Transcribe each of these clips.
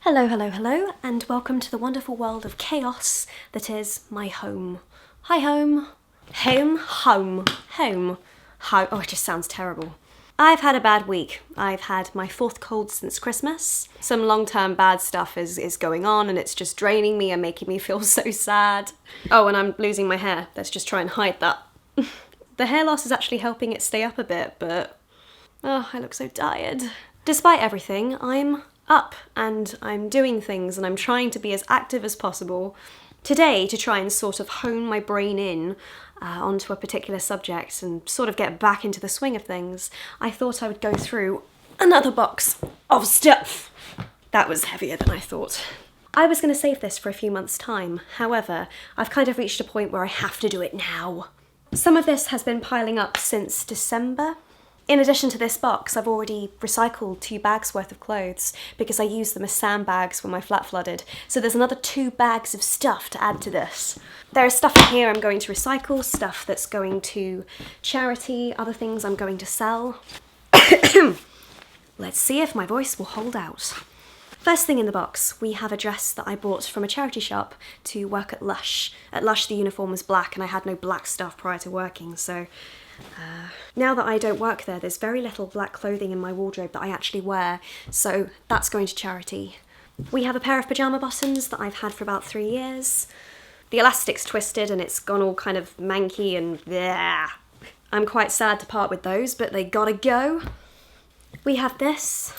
Hello, hello, hello, and welcome to the wonderful world of chaos that is my home. Hi, home. Home, home, home, home. Oh, it just sounds terrible. I've had a bad week. I've had my fourth cold since Christmas. Some long-term bad stuff is going on and it's just draining me and making me feel so sad. Oh, and I'm losing my hair. Let's just try and hide that. The hair loss is actually helping it stay up a bit, but oh, I look so tired. Despite everything, I'm up and I'm doing things and I'm trying to be as active as possible. Today, to try and sort of hone my brain in onto a particular subject and sort of get back into the swing of things, I thought I would go through another box of stuff. That was heavier than I thought. I was going to save this for a few months' time. However, I've kind of reached a point where I have to do it now. Some of this has been piling up since December. In addition to this box, I've already recycled 2 bags worth of clothes because I used them as sandbags when my flat flooded. So there's another 2 bags of stuff to add to this. There is stuff in here I'm going to recycle, stuff that's going to charity, other things I'm going to sell. Let's see if my voice will hold out. First thing in the box, we have a dress that I bought from a charity shop to work at Lush. At Lush the uniform was black and I had no black stuff prior to working, so now that I don't work there, there's very little black clothing in my wardrobe that I actually wear, so that's going to charity. We have a pair of pyjama bottoms that I've had for about 3 years. The elastic's twisted and it's gone all kind of manky and bleh. I'm quite sad to part with those, but they gotta go. We have this.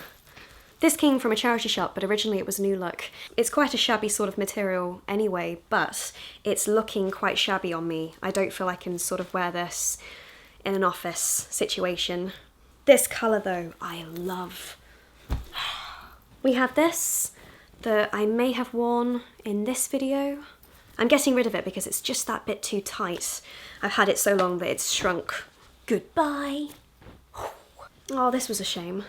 This came from a charity shop, but originally it was New Look. It's quite a shabby sort of material anyway, but it's looking quite shabby on me. I don't feel I can sort of wear this in an office situation. This colour though, I love. We have this that I may have worn in this video. I'm getting rid of it because it's just that bit too tight. I've had it so long that it's shrunk. Goodbye. Oh, this was a shame.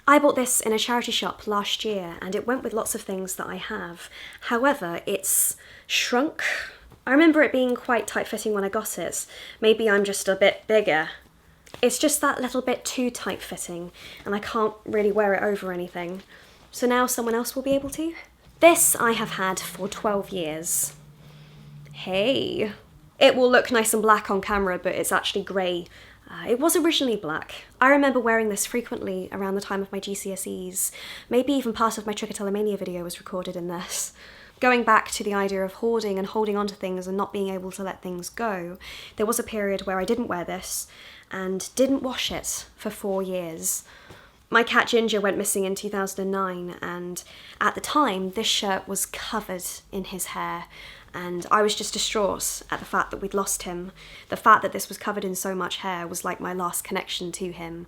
I bought this in a charity shop last year and it went with lots of things that I have. However, it's shrunk. I remember it being quite tight-fitting when I got it. Maybe I'm just a bit bigger. It's just that little bit too tight-fitting and I can't really wear it over anything. So now someone else will be able to. This I have had for 12 years. Hey. It will look nice and black on camera, but it's actually grey. It was originally black. I remember wearing this frequently around the time of my GCSEs. Maybe even part of my Trichotillomania video was recorded in this. Going back to the idea of hoarding and holding onto things and not being able to let things go, there was a period where I didn't wear this and didn't wash it for 4 years. My cat Ginger went missing in 2009 and at the time this shirt was covered in his hair and I was just distraught at the fact that we'd lost him. The fact that this was covered in so much hair was like my last connection to him.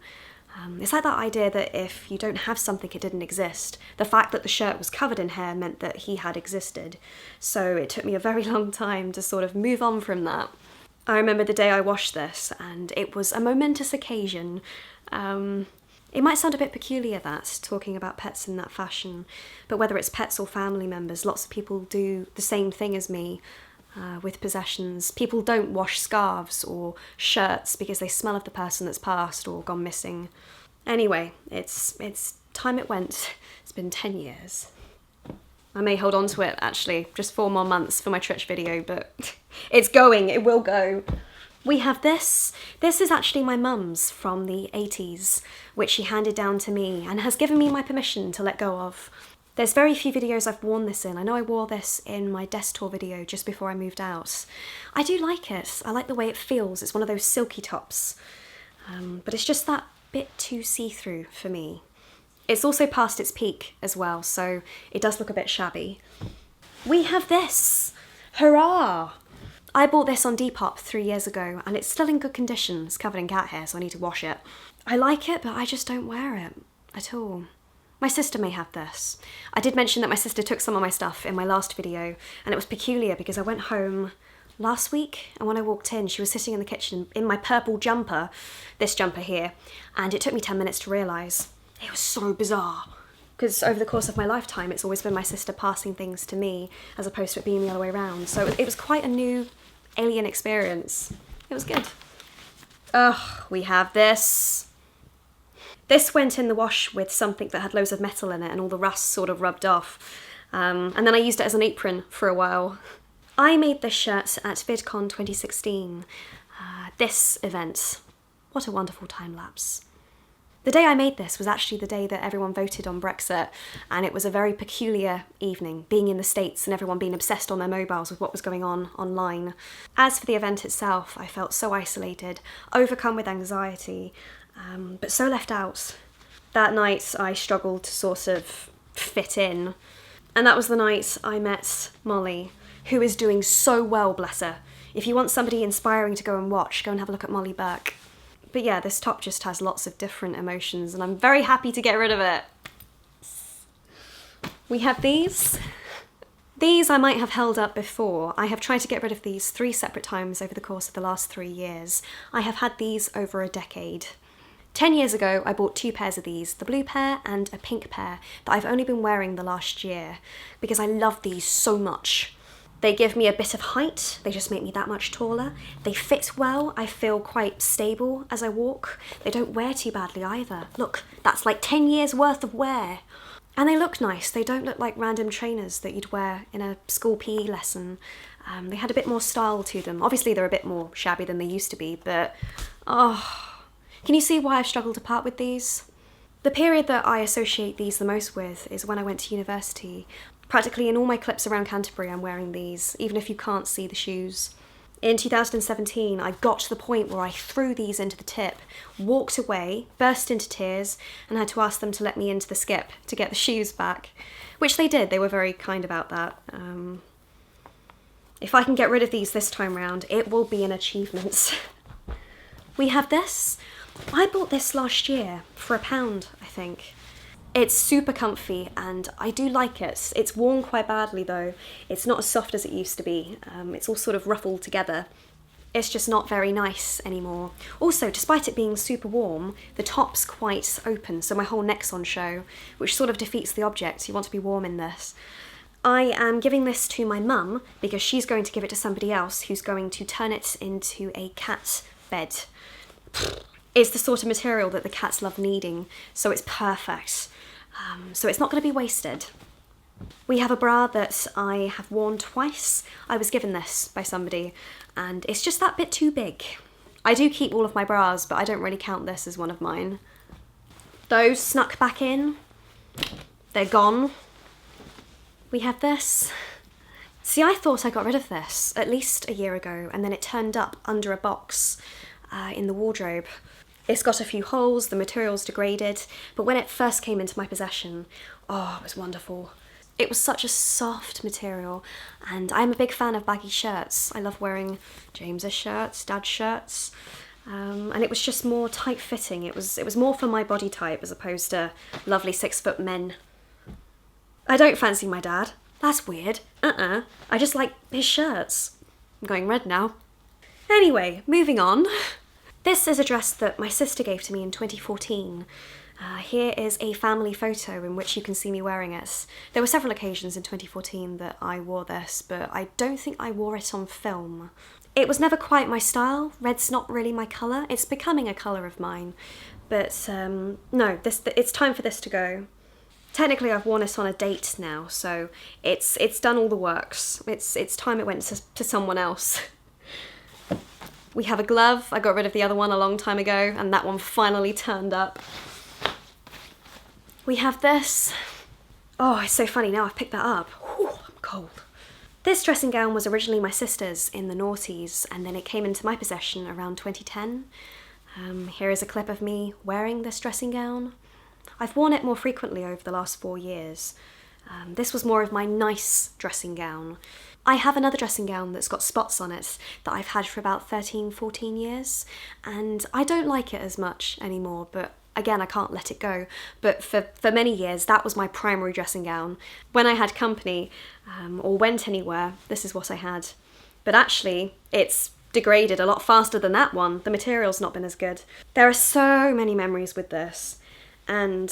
It's like that idea that if you don't have something, it didn't exist. The fact that the shirt was covered in hair meant that he had existed. So it took me a very long time to sort of move on from that. I remember the day I washed this and it was a momentous occasion. It might sound a bit peculiar that, talking about pets in that fashion, but whether it's pets or family members, lots of people do the same thing as me with possessions. People don't wash scarves or shirts because they smell of the person that's passed or gone missing. Anyway, it's time it went. It's been 10 years. I may hold on to it, actually, just 4 more months for my Trich video, but it's going, it will go. We have this. This is actually my mum's from the 80s, which she handed down to me and has given me my permission to let go of. There's very few videos I've worn this in. I know I wore this in my desk tour video just before I moved out. I do like it. I like the way it feels. It's one of those silky tops. But it's just that bit too see-through for me. It's also past its peak as well, so it does look a bit shabby. We have this. Hurrah! I bought this on Depop 3 years ago and it's still in good condition. It's covered in cat hair, so I need to wash it. I like it, but I just don't wear it at all. My sister may have this. I did mention that my sister took some of my stuff in my last video and it was peculiar because I went home last week and when I walked in, she was sitting in the kitchen in my purple jumper, this jumper here, and it took me 10 minutes to realise. It was so bizarre. Because over the course of my lifetime, it's always been my sister passing things to me as opposed to it being the other way around. So it was quite a new alien experience. It was good. Ugh, we have this. This went in the wash with something that had loads of metal in it and all the rust sort of rubbed off. And then I used it as an apron for a while. I made this shirt at VidCon 2016. This event. What a wonderful time lapse. The day I made this was actually the day that everyone voted on Brexit, and it was a very peculiar evening, being in the States and everyone being obsessed on their mobiles with what was going on online. As for the event itself, I felt so isolated, overcome with anxiety, but so left out. That night I struggled to sort of fit in, and that was the night I met Molly, who is doing so well, bless her. If you want somebody inspiring to go and watch, go and have a look at Molly Burke. But yeah, this top just has lots of different emotions and I'm very happy to get rid of it. We have these. These I might have held up before. I have tried to get rid of these 3 separate times over the course of the last 3 years. I have had these over a decade. 10 years ago, I bought 2 pairs of these, the blue pair and a pink pair, that I've only been wearing the last year because I love these so much. They give me a bit of height, they just make me that much taller. They fit well, I feel quite stable as I walk. They don't wear too badly either. Look, that's like 10 years worth of wear. And they look nice, they don't look like random trainers that you'd wear in a school PE lesson. They had a bit more style to them. Obviously they're a bit more shabby than they used to be, but can you see why I've struggled to part with these? The period that I associate these the most with is when I went to university. Practically in all my clips around Canterbury I'm wearing these, even if you can't see the shoes. In 2017 I got to the point where I threw these into the tip, walked away, burst into tears and had to ask them to let me into the skip to get the shoes back. Which they did, they were very kind about that. If I can get rid of these this time round, it will be an achievement. We have this. I bought this last year for £1, I think. It's super comfy and I do like it. It's worn quite badly though. It's not as soft as it used to be. It's all sort of ruffled together. It's just not very nice anymore. Also, despite it being super warm, the top's quite open, so my whole neck's on show, which sort of defeats the object. You want to be warm in this. I am giving this to my mum because she's going to give it to somebody else who's going to turn it into a cat bed. It's the sort of material that the cats love kneading, so it's perfect. So it's not going to be wasted. We have a bra that I have worn twice. I was given this by somebody and it's just that bit too big. I do keep all of my bras, but I don't really count this as one of mine. Those snuck back in. They're gone. We have this. See, I thought I got rid of this at least a year ago and then it turned up under a box in the wardrobe. It's got a few holes, the material's degraded, but when it first came into my possession, oh, it was wonderful. It was such a soft material, and I'm a big fan of baggy shirts. I love wearing James's shirts, Dad's shirts, and it was just more tight-fitting. It was more for my body type as opposed to lovely 6-foot men. I don't fancy my dad. That's weird. I just like his shirts. I'm going red now. Anyway, moving on. This is a dress that my sister gave to me in 2014. Here is a family photo in which you can see me wearing it. There were several occasions in 2014 that I wore this, but I don't think I wore it on film. It was never quite my style. Red's not really my colour. It's becoming a colour of mine. But no, it's time for this to go. Technically I've worn it on a date now, so it's done all the works. It's time it went to someone else. We have a glove. I got rid of the other one a long time ago and that one finally turned up. We have this. Oh, it's so funny now I've picked that up. Whew, I'm cold. This dressing gown was originally my sister's in the noughties and then it came into my possession around 2010. Here is a clip of me wearing this dressing gown. I've worn it more frequently over the last 4 years. This was more of my nice dressing gown. I have another dressing gown that's got spots on it that I've had for about 13, 14 years, and I don't like it as much anymore, but again, I can't let it go. But for many years, that was my primary dressing gown. When I had company or went anywhere, this is what I had. But actually, it's degraded a lot faster than that one. The material's not been as good. There are so many memories with this, and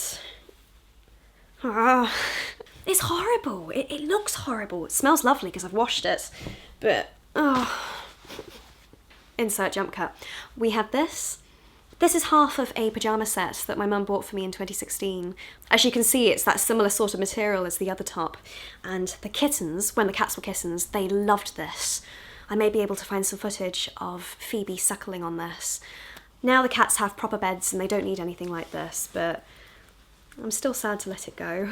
it's horrible. It looks horrible. It smells lovely because I've washed it, but insert jump cut. We have this. This is half of a pyjama set that my mum bought for me in 2016. As you can see, it's that similar sort of material as the other top. And the kittens, when the cats were kittens, they loved this. I may be able to find some footage of Phoebe suckling on this. Now the cats have proper beds and they don't need anything like this, but I'm still sad to let it go.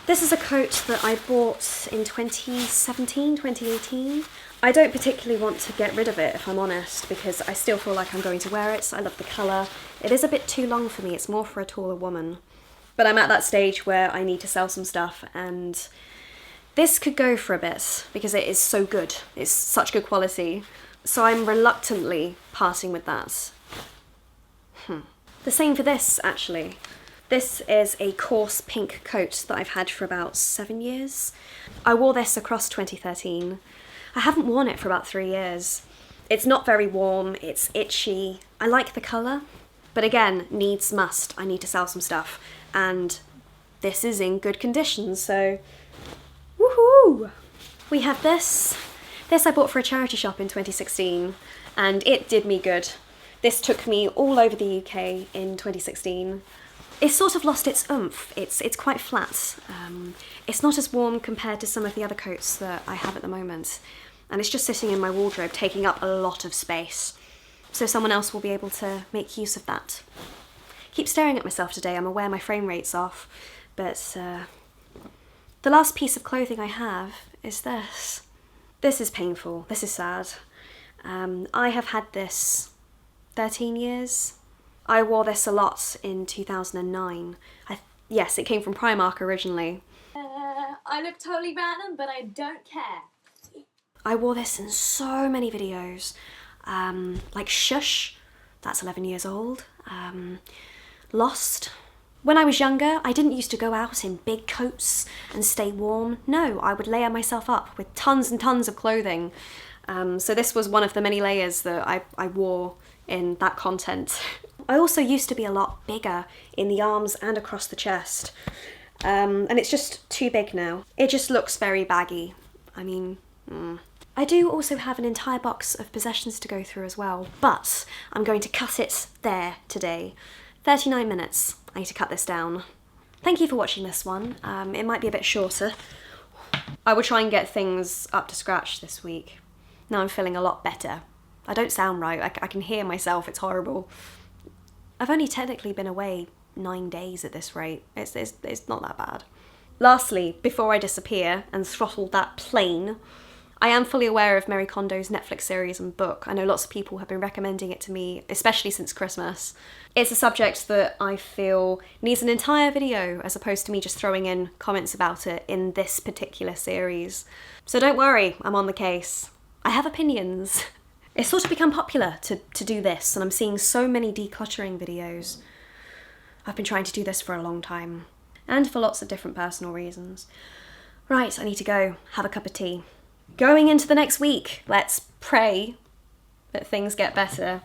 This is a coat that I bought in 2017, 2018. I don't particularly want to get rid of it, if I'm honest, because I still feel like I'm going to wear it. I love the colour. It is a bit too long for me, it's more for a taller woman. But I'm at that stage where I need to sell some stuff, and this could go for a bit, because it is so good. It's such good quality. So I'm reluctantly parting with that. The same for this, actually. This is a coarse pink coat that I've had for about 7 years. I wore this across 2013. I haven't worn it for about 3 years. It's not very warm, it's itchy. I like the colour, but again, needs must. I need to sell some stuff, and this is in good condition, so woohoo! We have this. This I bought for a charity shop in 2016, and it did me good. This took me all over the UK in 2016. It's sort of lost its oomph. It's quite flat. It's not as warm compared to some of the other coats that I have at the moment. And it's just sitting in my wardrobe, taking up a lot of space. So someone else will be able to make use of that. Keep staring at myself today, I'm aware my frame rate's off, but the last piece of clothing I have is this. This is painful, this is sad. I have had this 13 years. I wore this a lot in 2009. Yes, it came from Primark originally. I look totally random, but I don't care. I wore this in so many videos. Like Shush, that's 11 years old. Lost. When I was younger, I didn't used to go out in big coats and stay warm. No, I would layer myself up with tons and tons of clothing. So this was one of the many layers that I wore in that content. I also used to be a lot bigger in the arms and across the chest. And it's just too big now. It just looks very baggy. I mean, I do also have an entire box of possessions to go through as well, but I'm going to cut it there today. 39 minutes. I need to cut this down. Thank you for watching this one. It might be a bit shorter. I will try and get things up to scratch this week. Now I'm feeling a lot better. I don't sound right. I can hear myself. It's horrible. I've only technically been away 9 days at this rate. It's not that bad. Lastly, before I disappear and throttle that plane, I am fully aware of Marie Kondo's Netflix series and book. I know lots of people have been recommending it to me, especially since Christmas. It's a subject that I feel needs an entire video as opposed to me just throwing in comments about it in this particular series. So don't worry, I'm on the case. I have opinions. It's sort of become popular to do this, and I'm seeing so many decluttering videos. I've been trying to do this for a long time, and for lots of different personal reasons. Right, I need to go have a cup of tea. Going into the next week, let's pray that things get better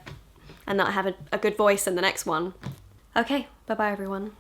and that I have a good voice in the next one. Okay, bye-bye everyone.